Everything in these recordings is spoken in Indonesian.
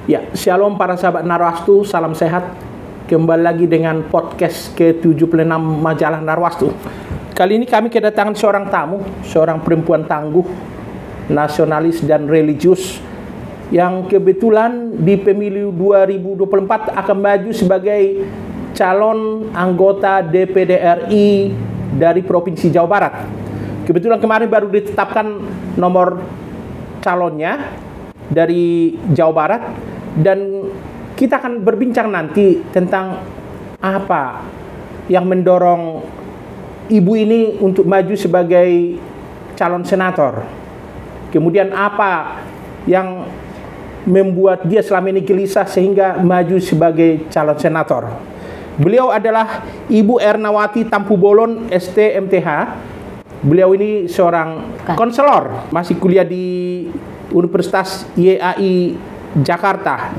Ya, shalom para sahabat Narwastu, salam sehat. Kembali lagi dengan podcast ke-76 Majalah Narwastu. Kali ini kami kedatangan seorang tamu, seorang perempuan tangguh, nasionalis dan religius yang kebetulan di pemilu 2024 akan maju sebagai calon anggota DPD RI dari Provinsi Jawa Barat. Kebetulan kemarin baru ditetapkan nomor calonnya dari Jawa Barat, dan kita akan berbincang nanti tentang apa yang mendorong ibu ini untuk maju sebagai calon senator. Kemudian apa yang membuat dia selama ini gelisah sehingga maju sebagai calon senator. Beliau adalah Ibu Ernawati Tampu-Bolon, ST MTH. Beliau ini seorang konselor, masih kuliah di Universitas YAI Jakarta.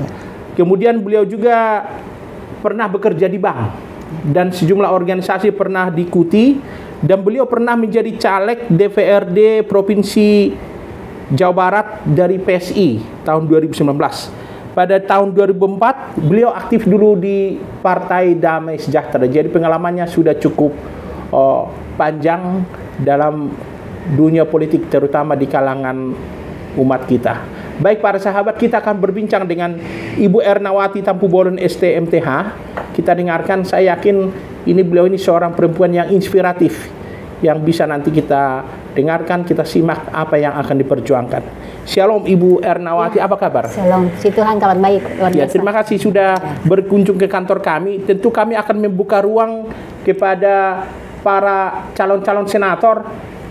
Kemudian beliau juga pernah bekerja di bank dan sejumlah organisasi pernah diikuti, dan beliau pernah menjadi caleg DPRD Provinsi Jawa Barat dari PSI tahun 2019. Pada tahun 2004 beliau aktif dulu di Partai Damai Sejahtera. Jadi pengalamannya sudah cukup panjang dalam dunia politik, terutama di kalangan umat kita. Baik para sahabat, kita akan berbincang dengan Ibu Ernawati Tampu-Bolon ST MTH. Kita dengarkan, saya yakin beliau ini seorang perempuan yang inspiratif, yang bisa nanti kita dengarkan, kita simak apa yang akan diperjuangkan. Shalom Ibu Ernawati, apa kabar? Shalom, puji Tuhan, kabar baik. Ya, terima kasih sudah berkunjung ke kantor kami. Tentu kami akan membuka ruang kepada para calon-calon senator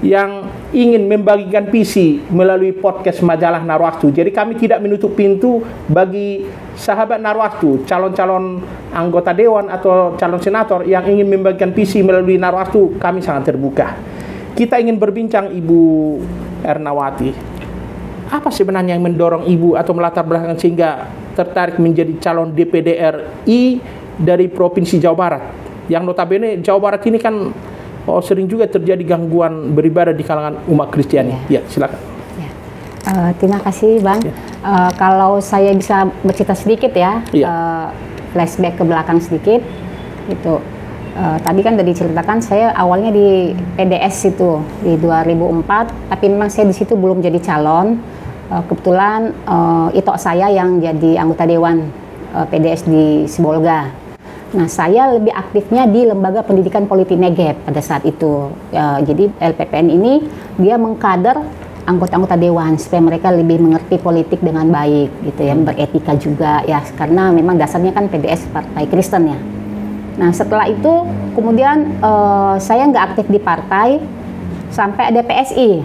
yang ingin membagikan visi melalui podcast Majalah Narwastu. Jadi kami tidak menutup pintu bagi sahabat Narwastu, calon-calon anggota dewan atau calon senator yang ingin membagikan visi melalui Narwastu. Kami sangat terbuka. Kita ingin berbincang Ibu Ernawati. Apa sebenarnya yang mendorong Ibu atau melatar belakang sehingga tertarik menjadi calon DPD RI dari Provinsi Jawa Barat? Yang notabene Jawa Barat ini kan sering juga terjadi gangguan beribadah di kalangan umat Kristiani. Ya, silakan. Ya. Terima kasih Bang. Ya. Kalau saya bisa bercerita sedikit ya, flashback ke belakang sedikit. Itu tadi kan sudah diceritakan saya awalnya di PDS itu di 2004, tapi memang saya di situ belum jadi calon. Kebetulan itok saya yang jadi anggota dewan PDS di Sibolga. Nah, saya lebih aktifnya di Lembaga Pendidikan Politik Negeb pada saat itu. Jadi LPPN ini dia mengkader anggota-anggota dewan supaya mereka lebih mengerti politik dengan baik, gitu ya, beretika juga ya, karena memang dasarnya kan PDS Partai Kristen ya. Nah, setelah itu kemudian saya nggak aktif di partai sampai ada PSI.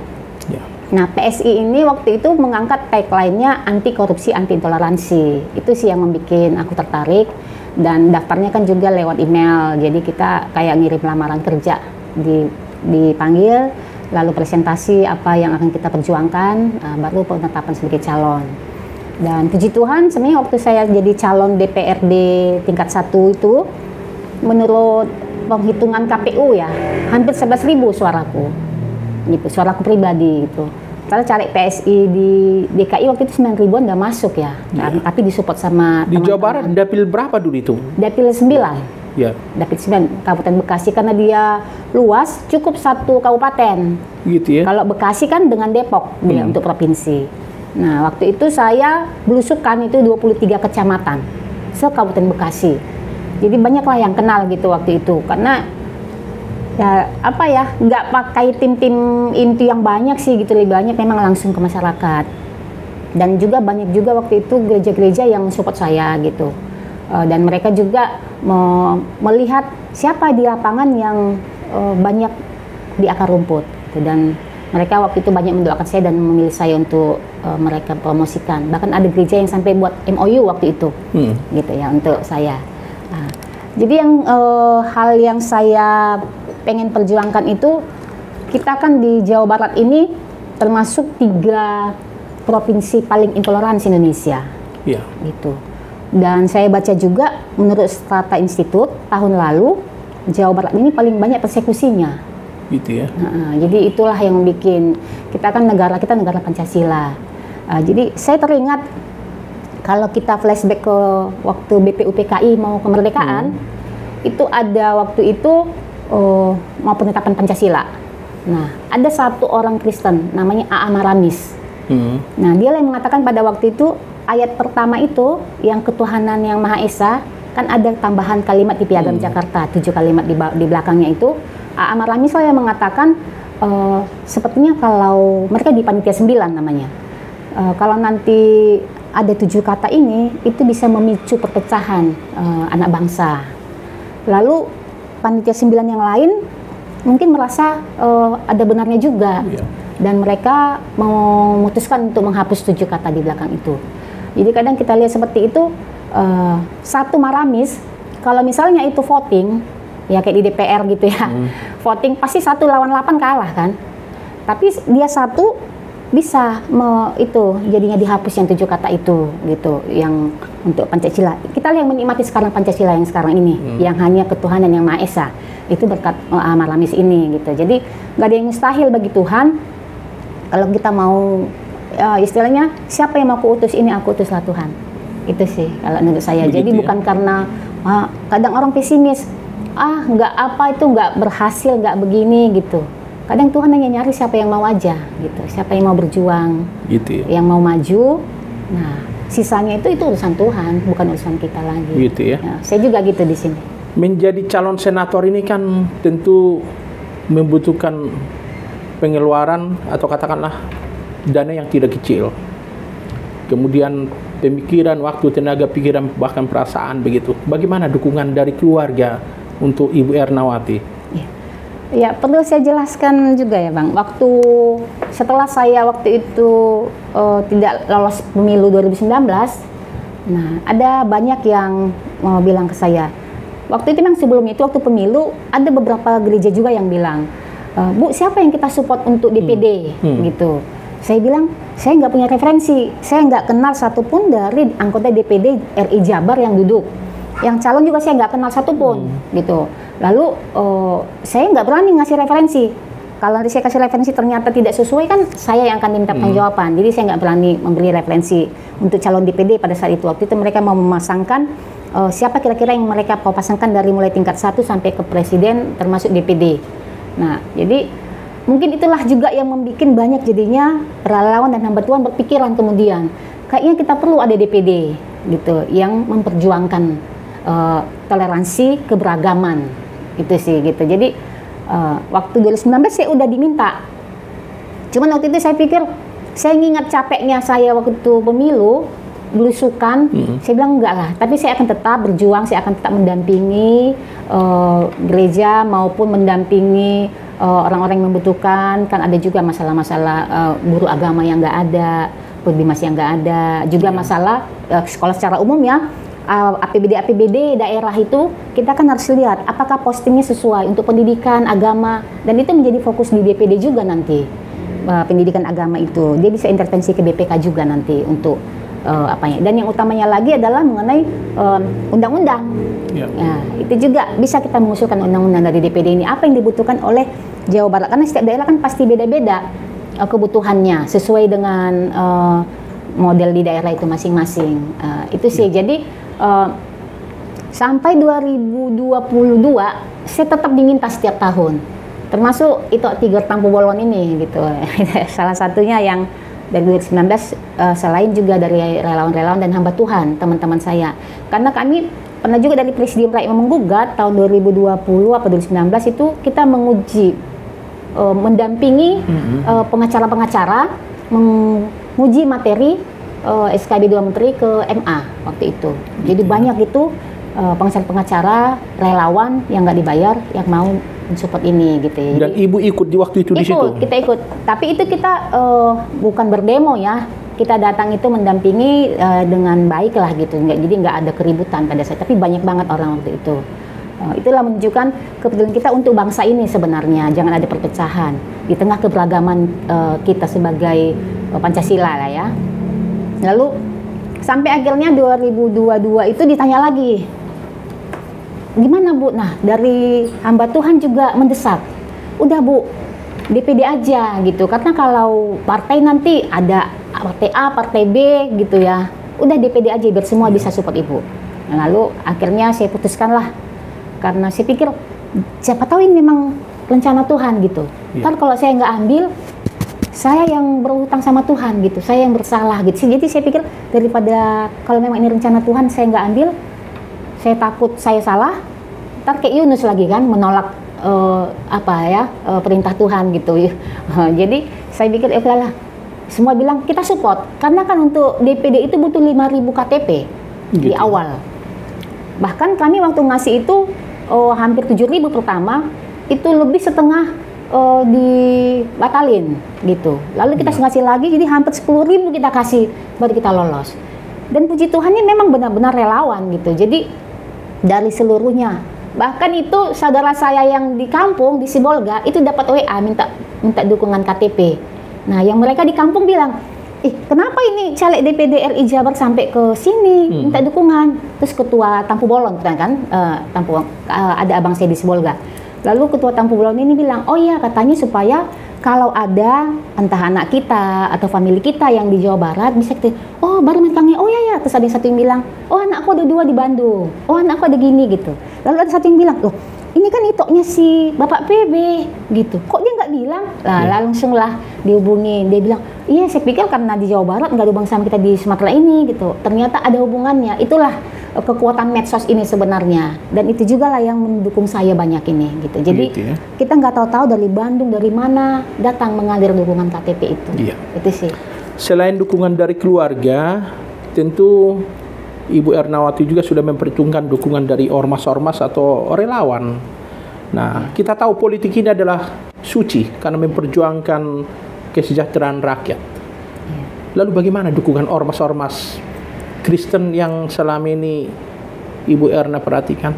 Nah, PSI ini waktu itu mengangkat tagline-nya anti korupsi, anti intoleransi. Itu sih yang membuat aku tertarik. Dan daftarnya kan juga lewat email, jadi kita kayak ngirim lamaran kerja, dipanggil, lalu presentasi apa yang akan kita perjuangkan, baru penetapan sebagai calon. Dan puji Tuhan, sebenarnya waktu saya jadi calon DPRD tingkat 1 itu, menurut penghitungan KPU ya, hampir 11.000 suaraku, gitu, suaraku pribadi gitu. Kalau caleg PSI di DKI waktu itu 9.000-an nggak masuk ya, tapi disupport sama di Jawa Barat. Dapil berapa dulu itu? Dapil 9. Ya. Dapil 9 Kabupaten Bekasi, karena dia luas, cukup 1 kabupaten. Gitu ya. Kalau Bekasi kan dengan Depok dia untuk provinsi. Nah, waktu itu saya belusukan itu 23 kecamatan se-Kabupaten Bekasi. Jadi banyaklah yang kenal gitu waktu itu, karena ya apa ya, nggak pakai tim-tim inti yang banyak sih gitu, lebih banyak memang langsung ke masyarakat. Dan juga banyak juga waktu itu gereja-gereja yang support saya gitu, dan mereka juga melihat siapa di lapangan yang banyak di akar rumput gitu. Dan mereka waktu itu banyak mendoakan saya dan memilih saya untuk mereka promosikan. Bahkan ada gereja yang sampai buat MOU waktu itu gitu ya untuk saya. Nah, jadi yang hal yang saya pengen perjuangkan itu, kita kan di Jawa Barat ini termasuk 3 provinsi paling intoleran di Indonesia. Iya. Gitu. Dan saya baca juga menurut Strata Institute tahun lalu Jawa Barat ini paling banyak persekusinya. Gitu ya. Jadi itulah yang membuat kita kan negara Pancasila. Jadi saya teringat kalau kita flashback ke waktu BPUPKI mau kemerdekaan, itu ada waktu itu mau penetapan Pancasila. Nah, ada satu orang Kristen namanya A.A. Maramis. Nah, dia yang mengatakan pada waktu itu ayat pertama itu yang ketuhanan yang Maha Esa, kan ada tambahan kalimat di Piagam Jakarta, 7 kalimat di belakangnya itu. A.A. Maramis yang mengatakan sepertinya kalau mereka di Panitia 9 namanya, kalau nanti ada 7 kata ini, itu bisa memicu perpecahan anak bangsa. Lalu Panitia 9 yang lain mungkin merasa ada benarnya juga, dan mereka memutuskan untuk menghapus 7 kata di belakang itu. Jadi kadang kita lihat seperti itu, satu Maramis, kalau misalnya itu voting, ya kayak di DPR gitu ya, voting pasti 1 lawan 8 kalah kan. Tapi dia satu bisa itu jadinya dihapus yang 7 kata itu gitu, yang untuk Pancasila. Kita lihat menikmati sekarang Pancasila yang sekarang ini, yang hanya ketuhanan yang Maha Esa, itu berkat Maramis ini gitu. Jadi nggak ada yang mustahil bagi Tuhan. Kalau kita mau istilahnya, siapa yang mau kuutus ini, aku utuslah Tuhan. Itu sih kalau menurut saya. Begitu. Jadi bukan karena kadang orang pesimis, nggak apa itu nggak berhasil, nggak begini gitu. Kadang Tuhan hanya nyari siapa yang mau aja gitu, siapa yang mau berjuang, gitu ya. yang mau maju. Nah, sisanya itu urusan Tuhan, bukan urusan kita lagi. Gitu ya. Saya juga gitu di sini. Menjadi calon senator ini kan tentu membutuhkan pengeluaran atau katakanlah dana yang tidak kecil. Kemudian pemikiran, waktu, tenaga pikiran, bahkan perasaan begitu. Bagaimana dukungan dari keluarga untuk Ibu Ernawati? Ya, perlu saya jelaskan juga ya Bang. Setelah saya waktu itu tidak lolos pemilu 2019, nah ada banyak yang mau bilang ke saya. Waktu itu memang sebelum itu, waktu pemilu, ada beberapa gereja juga yang bilang, Bu, siapa yang kita support untuk DPD gitu. Saya bilang, saya nggak punya referensi, saya nggak kenal satupun dari anggota DPD RI Jabar yang duduk. Yang calon juga saya nggak kenal satupun gitu. Lalu saya nggak berani ngasih referensi. Kalau nanti saya kasih referensi ternyata tidak sesuai, kan saya yang akan diminta jawaban. Jadi saya nggak berani memberi referensi untuk calon DPD pada saat itu. Waktu itu mereka mau memasangkan siapa kira-kira yang mereka mau pasangkan dari mulai tingkat 1 sampai ke presiden termasuk DPD. Nah, jadi mungkin itulah juga yang membuat banyak jadinya relawan dan hamba Tuhan berpikiran kemudian kayaknya kita perlu ada DPD gitu yang memperjuangkan toleransi keberagaman itu sih gitu. Jadi waktu 2019 saya udah diminta, cuman waktu itu saya pikir, saya ingat capeknya saya waktu itu pemilu belusukan, saya bilang enggak lah, tapi saya akan tetap berjuang, saya akan tetap mendampingi gereja maupun mendampingi orang-orang yang membutuhkan. Kan ada juga masalah-masalah guru agama yang nggak ada, pembimas yang nggak ada, juga masalah sekolah secara umum ya. APBD daerah itu kita kan harus lihat apakah postingnya sesuai untuk pendidikan agama, dan itu menjadi fokus di DPD juga nanti. Pendidikan agama itu dia bisa intervensi ke BPK juga nanti untuk dan yang utamanya lagi adalah mengenai undang-undang. Ya, itu juga bisa kita mengusulkan undang-undang dari DPD ini, apa yang dibutuhkan oleh Jawa Barat, karena setiap daerah kan pasti beda-beda kebutuhannya sesuai dengan model di daerah itu masing-masing. Itu sih. Jadi sampai 2022 saya tetap diminta setiap tahun, termasuk itu Tiger Tampu Bolon ini gitu. Salah satunya yang dari 2019, selain juga dari relawan-relawan dan hamba Tuhan teman-teman saya, karena kami pernah juga dari Presidium Rakyat Menggugat tahun 2020 atau 2019 itu kita menguji, mendampingi pengacara-pengacara menguji materi SKB 2 Menteri ke MA waktu itu. Jadi banyak itu pengacara-pengacara relawan yang nggak dibayar yang mau mensupport ini gitu ya. Dan Ibu ikut di waktu itu di situ? Kita ikut. Tapi itu kita bukan berdemo ya. Kita datang itu mendampingi dengan baik lah gitu. Jadi nggak ada keributan pada saat. Tapi banyak banget orang waktu itu. Itulah menunjukkan kepedulian kita untuk bangsa ini sebenarnya. Jangan ada perpecahan di tengah keberagaman kita sebagai Pancasila lah ya. Lalu sampai akhirnya 2022 itu ditanya lagi, gimana Bu? Nah, dari hamba Tuhan juga mendesak, udah Bu, DPD aja gitu, karena kalau partai nanti ada partai A, partai B gitu ya, udah DPD aja biar semua bisa support ibu. Nah, lalu akhirnya saya putuskan lah, karena saya pikir siapa tahu ini memang rencana Tuhan gitu. Ntar kalau saya nggak ambil, saya yang berhutang sama Tuhan gitu, saya yang bersalah gitu. Jadi saya pikir daripada kalau memang ini rencana Tuhan saya nggak ambil, saya takut saya salah, ntar kayak Yunus lagi kan menolak perintah Tuhan gitu. Jadi saya pikir oke lah, semua bilang kita support karena kan untuk DPD itu butuh 5.000 KTP gitu. Di awal. Bahkan kami waktu ngasih itu hampir 7.000 pertama, itu lebih setengah dibatalin gitu. Lalu kita ngasih lagi, jadi hampir 10.000 kita kasih baru kita lolos. Dan puji Tuhan ini memang benar-benar relawan gitu. Jadi dari seluruhnya, bahkan itu saudara saya yang di kampung di Sibolga itu dapat WA minta dukungan KTP. Nah, yang mereka di kampung bilang, kenapa ini caleg DPD RI Jabar sampai ke sini minta dukungan? Terus ketua Tampu Bolon kan, ada abang saya di Sibolga. Lalu ketua Tampu Bolon ini bilang, oh ya katanya supaya kalau ada entah anak kita atau famili kita yang di Jawa Barat bisa kita, oh baru menikahnya, oh ya. Terus ada yang satu yang bilang, oh anakku ada 2 di Bandung, oh anakku ada gini gitu. Lalu ada satu yang bilang, loh ini kan itoknya si Bapak PB gitu, kok dia nggak bilang? Lah langsung lah dihubungin, dia bilang, iya saya pikir karena di Jawa Barat nggak ada hubungan sama kita di Sumatera ini gitu. Ternyata ada hubungannya, itulah kekuatan medsos ini sebenarnya, dan itu juga lah yang mendukung saya banyak ini gitu. Jadi kita nggak tahu-tahu dari Bandung dari mana datang mengalir dukungan KTP itu. Itu sih. Selain dukungan dari keluarga, tentu Ibu Ernawati juga sudah memperhitungkan dukungan dari ormas-ormas atau relawan. Nah, kita tahu politik ini adalah suci karena memperjuangkan kesejahteraan rakyat. Lalu bagaimana dukungan ormas-ormas Kristen yang selama ini Ibu Erna perhatikan?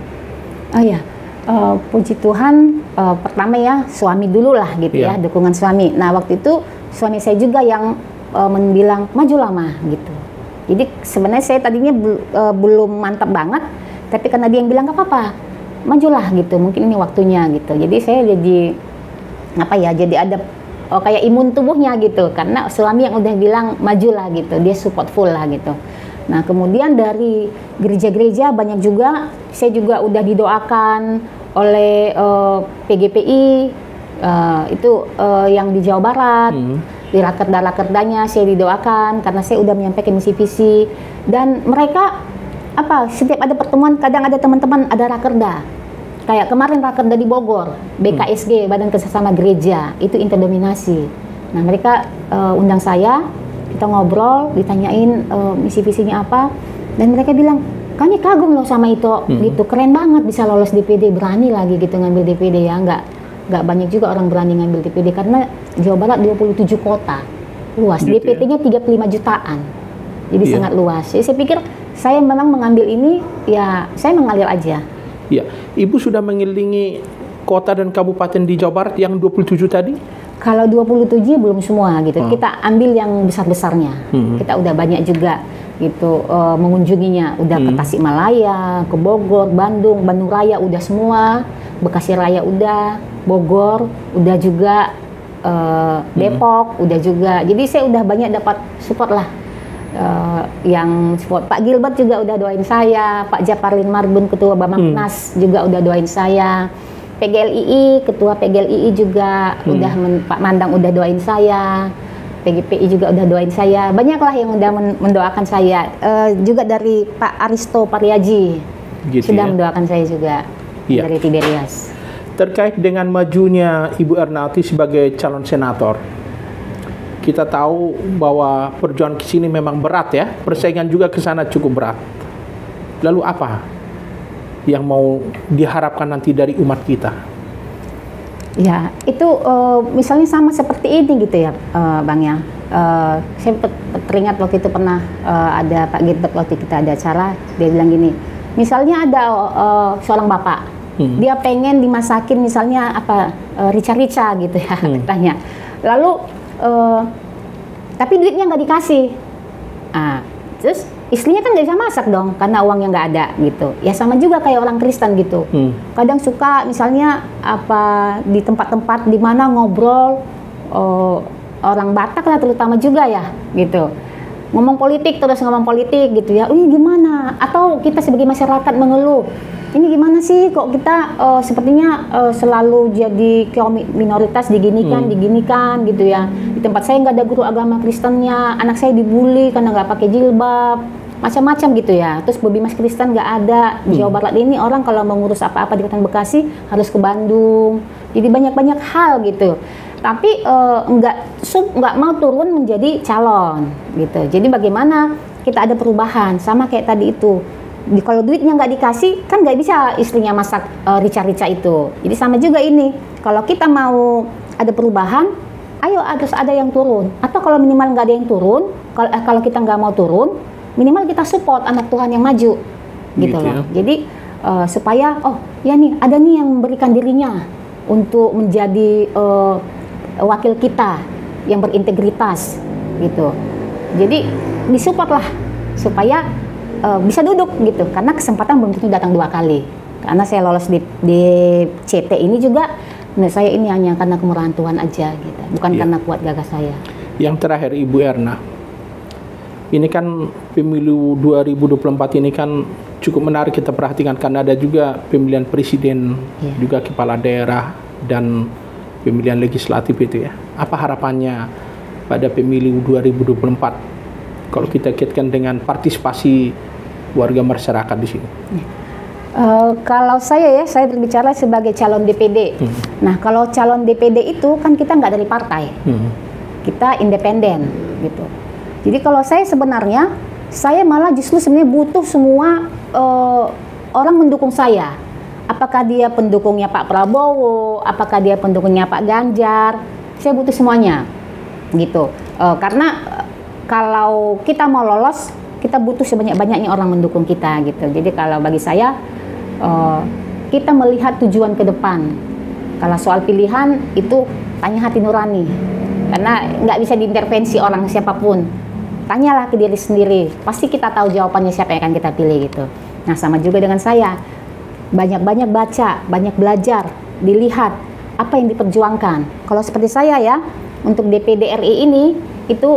Puji Tuhan, pertama ya suami dulu lah gitu ya, dukungan suami. Nah waktu itu suami saya juga yang bilang majulah mah gitu. Jadi sebenarnya saya tadinya belum mantap banget, tapi karena dia yang bilang gak apa-apa, majulah gitu, mungkin ini waktunya gitu. Jadi saya jadi jadi ada kayak imun tubuhnya gitu, karena suami yang udah bilang majulah gitu, dia support full lah gitu. Nah kemudian dari gereja-gereja banyak juga, saya juga udah didoakan oleh PGPI itu yang di Jawa Barat, di rakerda-rakerdanya saya didoakan karena saya udah menyampaikan misi visi, dan mereka setiap ada pertemuan kadang ada teman-teman ada rakerda, kayak kemarin rakerda di Bogor, BKSG Badan Kerjasama Gereja itu interdominasi. Nah mereka undang saya, kita ngobrol, ditanyain misi visinya apa, dan mereka bilang kami kagum loh sama itu, gitu keren banget bisa lolos DPD, berani lagi gitu ngambil DPD ya, nggak banyak juga orang berani ngambil DPD karena Jawa Barat 27 kota luas, gitu DPT-nya 35 jutaan, jadi sangat luas. Jadi saya pikir saya memang mengambil ini ya saya mengalir aja. Iya, Ibu sudah mengelilingi kota dan kabupaten di Jawa Barat yang 27 tadi? Kalau 27 belum semua gitu, kita ambil yang besar-besarnya. Kita udah banyak juga gitu mengunjunginya, udah ke Tasikmalaya, ke Bogor, Bandung Raya udah semua, Bekasi Raya udah, Bogor udah juga, Depok udah juga. Jadi saya udah banyak dapat support lah, yang support. Pak Gilbert juga udah doain saya, Pak Japarlin Marbun Ketua Bambangnas juga udah doain saya. PGLII, Ketua PGLII juga udah, Pak Mandang udah doain saya, PGPI juga udah doain saya, banyaklah yang udah mendoakan saya, juga dari Pak Aristo Pariaji gitu sudah mendoakan saya juga, dari Tiberias. Terkait dengan majunya Ibu Ernawati sebagai calon senator, kita tahu bahwa perjuangan ke sini memang berat ya, persaingan juga ke sana cukup berat. Lalu apa yang mau diharapkan nanti dari umat kita? Ya, itu misalnya sama seperti ini gitu ya, Bang ya. Saya teringat waktu itu pernah ada Pak Gilbert waktu kita ada acara, dia bilang gini, misalnya ada seorang bapak, dia pengen dimasakin misalnya rica-rica gitu ya, katanya. Lalu, tapi duitnya nggak dikasih. Terus istrinya kan nggak bisa masak dong karena uangnya nggak ada gitu. Ya sama juga kayak orang Kristen gitu. Kadang suka misalnya di tempat-tempat di mana ngobrol orang Batak lah terutama juga ya gitu. ngomong politik gitu ya. Ini gimana? Atau kita sebagai masyarakat mengeluh, ini gimana sih kok kita sepertinya selalu jadi kaum minoritas diginikan gitu ya. Di tempat saya nggak ada guru agama Kristennya, anak saya dibully karena nggak pakai jilbab, macam-macam gitu ya. Terus Bobi Mas Kristen nggak ada. Di Jawa Barat ini orang kalau mau ngurus apa-apa di Kota Bekasi harus ke Bandung. Jadi banyak hal gitu. Tapi nggak mau turun menjadi calon gitu. Jadi bagaimana kita ada perubahan, sama kayak tadi itu. Kalau duitnya nggak dikasih, kan nggak bisa istrinya masak rica-rica itu. Jadi sama juga ini, kalau kita mau ada perubahan, ayo harus ada yang turun. Atau kalau minimal nggak ada yang turun, kalau kita nggak mau turun, minimal kita support anak Tuhan yang maju, gitu loh. Ya. Jadi supaya, oh ya nih, ada nih yang memberikan dirinya untuk menjadi wakil kita yang berintegritas, gitu. Jadi disupport lah supaya bisa duduk gitu, karena kesempatan belum tentu datang 2 kali. Karena saya lolos di CT ini juga, menurut saya ini hanya karena kemurahan Tuhan aja gitu, bukan karena kuat gagah saya. Yang terakhir Ibu Erna, ini kan pemilu 2024 ini kan cukup menarik kita perhatikan, karena ada juga pemilihan presiden, juga kepala daerah dan pemilihan legislatif itu ya. Apa harapannya pada pemilu 2024 kalau kita kaitkan dengan partisipasi warga masyarakat di sini? Kalau saya berbicara sebagai calon DPD. Nah, kalau calon DPD itu kan kita nggak dari partai, kita independen gitu. Jadi kalau saya sebenarnya, saya malah justru sebenarnya butuh semua orang mendukung saya. Apakah dia pendukungnya Pak Prabowo, apakah dia pendukungnya Pak Ganjar, saya butuh semuanya gitu. Karena kalau kita mau lolos, kita butuh sebanyak-banyaknya orang mendukung kita gitu. Jadi kalau bagi saya, kita melihat tujuan ke depan. Kalau soal pilihan itu tanya hati nurani, karena nggak bisa diintervensi orang siapapun. Tanyalah ke diri sendiri, pasti kita tahu jawabannya siapa yang akan kita pilih gitu. Nah, sama juga dengan saya, banyak-banyak baca, banyak belajar, dilihat apa yang diperjuangkan. Kalau seperti saya ya, untuk DPD RI ini itu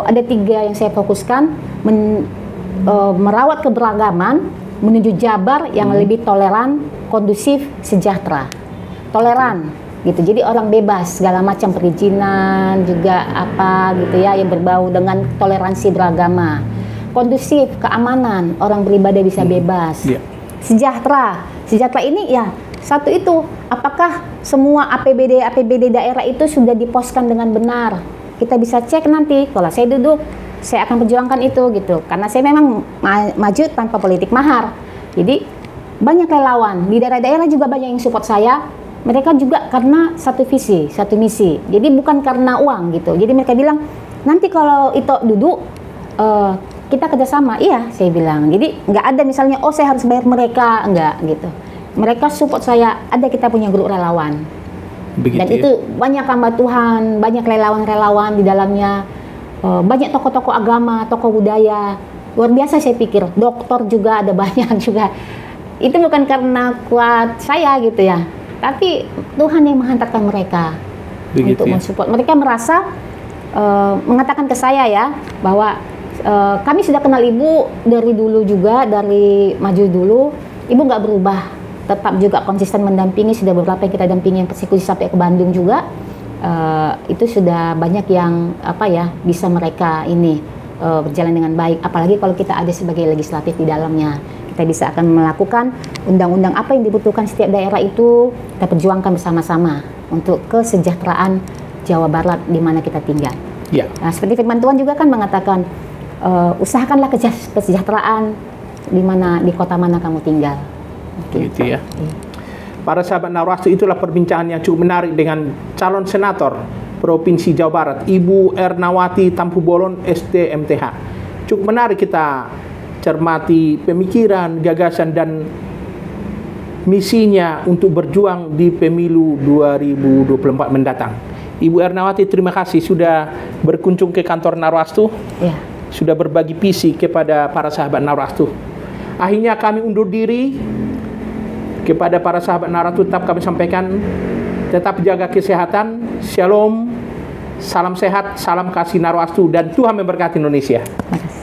ada 3 yang saya fokuskan. Merawat keberagaman menuju Jabar yang lebih toleran, kondusif, sejahtera. Toleran gitu. Jadi orang bebas segala macam perizinan juga apa gitu ya, yang berbau dengan toleransi beragama. Kondusif, keamanan, orang beribadah bisa bebas. Sejahtera. Sejahtera ini ya satu itu, apakah semua APBD daerah itu sudah diposkan dengan benar? Kita bisa cek nanti. Kalau saya duduk, saya akan perjuangkan itu gitu, karena saya memang maju tanpa politik mahar. Jadi banyak relawan di daerah-daerah juga banyak yang support saya. Mereka juga karena satu visi, satu misi. Jadi bukan karena uang gitu. Jadi mereka bilang, nanti kalau itu duduk kita kerjasama. Iya, saya bilang. Jadi nggak ada misalnya, oh saya harus bayar mereka, enggak gitu. Mereka support saya. Ada, kita punya grup relawan. Begitu, dan itu banyak hamba Tuhan, banyak relawan-relawan di dalamnya. Banyak tokoh-tokoh agama, tokoh budaya, luar biasa saya pikir. Dokter juga ada banyak juga. Itu bukan karena kuat saya gitu ya, tapi Tuhan yang menghantarkan mereka untuk mensupport. Mereka merasa mengatakan ke saya ya bahwa kami sudah kenal ibu dari dulu juga, dari maju dulu. Ibu nggak berubah, tetap juga konsisten mendampingi. Sudah beberapa yang kita dampingi yang persekusi sampai ke Bandung juga. Itu sudah banyak yang bisa mereka ini berjalan dengan baik. Apalagi kalau kita ada sebagai legislatif di dalamnya, kita bisa akan melakukan undang-undang apa yang dibutuhkan setiap daerah itu, kita perjuangkan bersama-sama untuk kesejahteraan Jawa Barat di mana kita tinggal. Nah, seperti firman Tuhan juga kan mengatakan, usahakanlah kesejahteraan di kota mana kamu tinggal. Gitu ya. Para sahabat Narwastu, itulah perbincangan yang cukup menarik dengan calon senator Provinsi Jawa Barat, Ibu Ernawati Tampu Bolon, STMTH. Cukup menarik kita cermati pemikiran, gagasan, dan misinya untuk berjuang di pemilu 2024 mendatang. Ibu Ernawati, terima kasih sudah berkunjung ke kantor Narwastu, sudah berbagi visi kepada para sahabat Narwastu. Akhirnya kami undur diri. Kepada para sahabat Narwastu tetap kami sampaikan, tetap jaga kesehatan. Shalom, Salam sehat, salam kasih Narwastu, dan Tuhan memberkati Indonesia. Terima kasih.